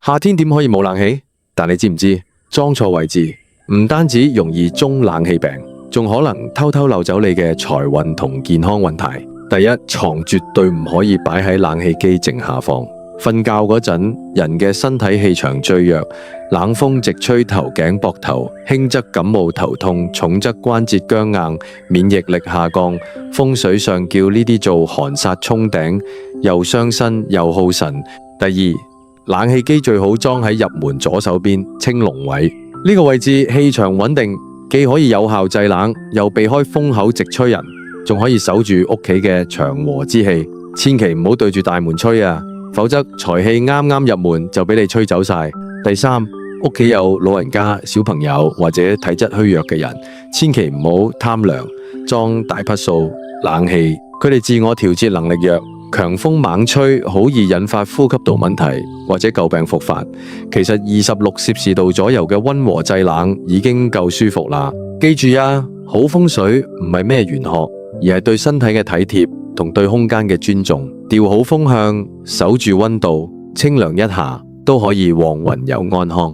夏天點可以冇冷氣？但你知唔知裝錯位置唔單止容易中冷氣病，仲可能偷偷漏走你嘅財運同健康運態。第一，床絕對唔可以擺喺冷氣機正下方。瞓覺嗰陣，人嘅身體氣場最弱，冷風直吹頭頸膊頭，輕則感冒頭痛，重則關節僵硬，免疫力下降。風水上叫呢啲做寒煞沖頂，又傷身又耗神。第二，冷氣機最好裝喺入門左手邊青龍位，呢個位置氣場穩定，既可以有效制冷，又避開風口直吹人，仲可以守住屋企嘅祥和之氣。千祈唔好對住大門吹啊！否則財氣啱啱入門就俾你吹走晒。第三，屋企有老人家、小朋友或者體質虛弱嘅人，千祈唔好貪涼，裝大匹數冷氣。佢哋自我調節能力弱，強風猛吹，好易引發呼吸道問題或者舊病復發。其實26攝氏度左右嘅溫和製冷已經夠舒服啦。記住啊，好風水唔係咩玄學，而係對身體嘅體貼同對空間嘅尊重。調好風向，守住溫度，清涼一下，都可以旺運又安康。